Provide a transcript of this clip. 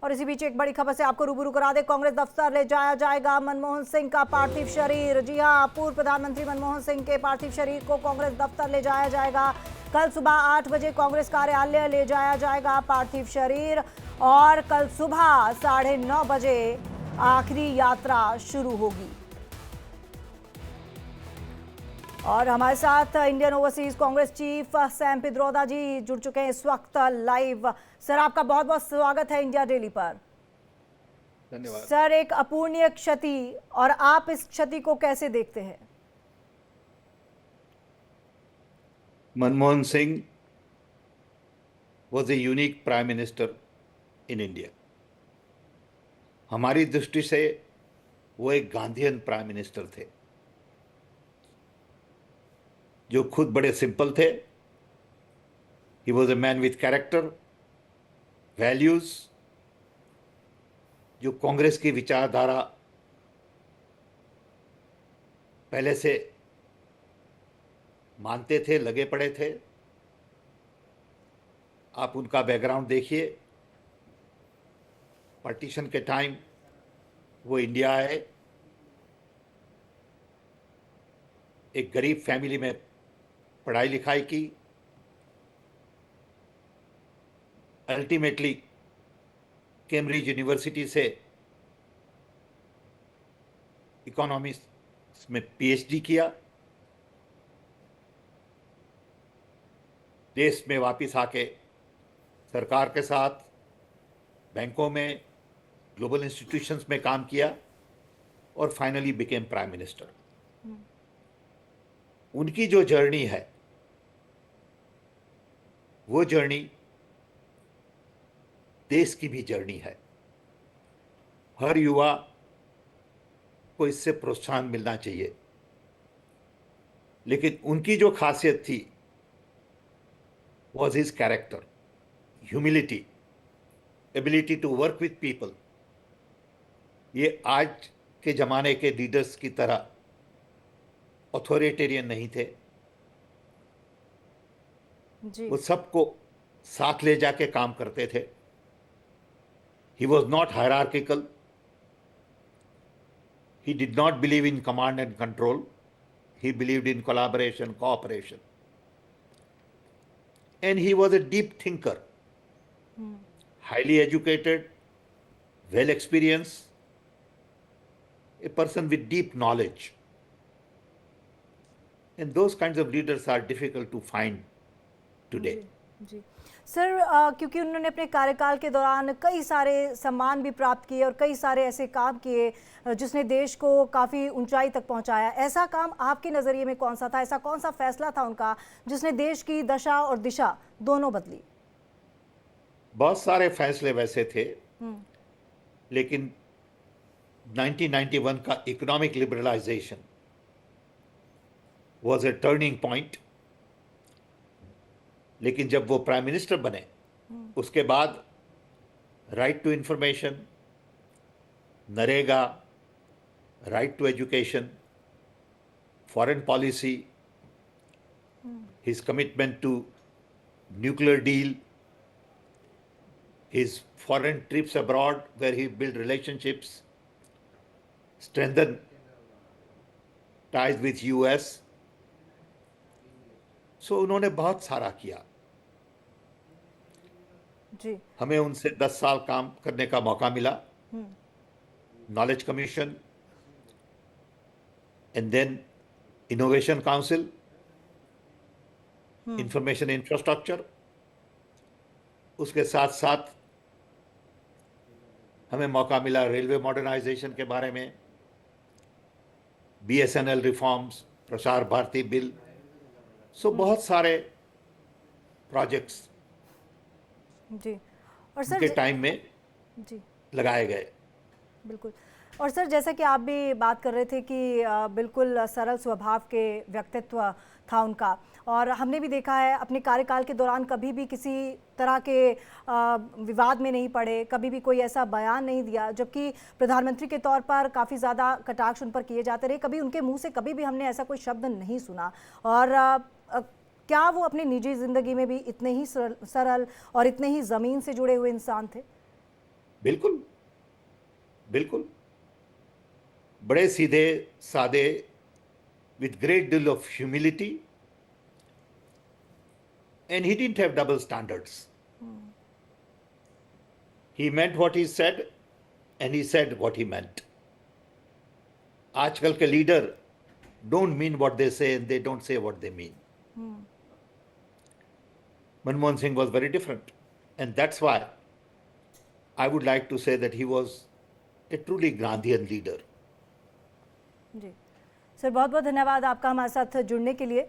और इसी बीच एक बड़ी खबर से आपको रूबरू करा दे, कांग्रेस दफ्तर ले जाया जाएगा मनमोहन सिंह का पार्थिव शरीर। जी हां, पूर्व प्रधानमंत्री मनमोहन सिंह के पार्थिव शरीर को कांग्रेस दफ्तर ले जाया जाएगा। कल सुबह 8 बजे कांग्रेस कार्यालय ले जाया जाएगा पार्थिव शरीर और कल सुबह 9:30 बजे आखिरी यात्रा शुरू होगी। और हमारे साथ Indian Overseas Congress chief Sam Pitroda ji जुड़ चुके हैं इस वक्त लाइव। सर, आपका बहुत बहुत स्वागत है इंडिया डेली पर। धन्यवाद सर, एक अपूर्णीय क्षति, और आप इस क्षति को कैसे देखते हैं? Manmohan Singh was a unique prime minister in India. हमारी दृष्टि से वो एक गांधीयन प्राइम मिनिस्टर थे जो खुद बड़े सिंपल थे। He was a man with character, values, जो कांग्रेस की विचारधारा पहले से मानते थे, लगे पड़े थे। आप उनका बैकग्राउंड देखिए। पार्टीशन के टाइम वो इंडिया आए, एक गरीब फैमिली में पढ़ाई लिखाई की, अल्टीमेटली कैम्ब्रिज यूनिवर्सिटी से इकोनॉमिक्स में पीएचडी किया। देश में वापस आके सरकार के साथ बैंकों में, ग्लोबल इंस्टीट्यूशंस में काम किया और फाइनली बिकेम प्राइम मिनिस्टर। उनकी जो जर्नी है, वो जर्नी देश की भी जर्नी है। हर युवा को इससे प्रोत्साहन मिलना चाहिए। लेकिन उनकी जो खासियत थी was his character, humility, ability to work with people। ये आज के जमाने के लीडर्स की तरह ऑथोरिटेरियन नहीं थे। जी। वो सबको साथ ले जाके काम करते थे। He was not hierarchical. He did not believe in command and control. He believed in collaboration, cooperation. And he was a deep thinker, highly educated, well experienced, a person with deep knowledge. And those kinds of leaders are difficult to find today. जी sir, क्योंकि उन्होंने अपने कार्यकाल के दौरान कई सारे सम्मान भी प्राप्त किए और कई सारे ऐसे काम किए जिसने देश को काफ़ी ऊंचाई तक पहुंचाया। ऐसा काम आपके नज़रिए में कौन सा था? ऐसा कौन सा फैसला था उनका जिसने देश की दशा और दिशा दोनों बदली? बहुत सारे फैसले वैसे थे, लेकिन 1991 का economic liberalization was a turning point. लेकिन जब वो प्राइम मिनिस्टर बने, उसके बाद right to information, NREGA, right to education, foreign policy, his commitment to nuclear deal, his foreign trips abroad where he built relationships, strengthened ties with US। So उन्होंने बहुत सारा किया। जी। हमें उनसे 10 साल काम करने का मौका मिला। Knowledge commission and then innovation council, information infrastructure. उसके साथ साथ हमें मौका मिला रेलवे मॉडर्नाइजेशन के बारे में, BSNL reforms, Prasar Bharati bill. सो बहुत सारे प्रोजेक्ट्स जी। और सर के टाइम में जी लगाए गए। बिल्कुल। और सर, जैसा कि आप भी बात कर रहे थे कि बिल्कुल सरल स्वभाव के व्यक्तित्व था उनका, और हमने भी देखा है अपने कार्यकाल के दौरान कभी भी किसी तरह के विवाद में नहीं पड़े, कभी भी कोई ऐसा बयान नहीं दिया, जबकि प्रधानमंत्री के तौर पर काफ़ी ज़्यादा कटाक्ष उन पर किए जाते रहे। कभी उनके मुंह से कभी भी हमने ऐसा कोई शब्द नहीं सुना। और क्या वो अपनी निजी ज़िंदगी में भी इतने ही सरल और इतने ही ज़मीन से जुड़े हुए इंसान थे? बिल्कुल, बिल्कुल, बड़े सीधे सादे, with great deal of humility, and he didn't have double standards. He meant what he said, and he said what he meant. आजकल के leader don't mean what they say and they don't say what they mean. Manmohan Singh was very different, and that's why I would like to say that he was a truly Gandhian leader. जी sir, बहुत बहुत धन्यवाद आपका हमारे साथ जुड़ने के लिए।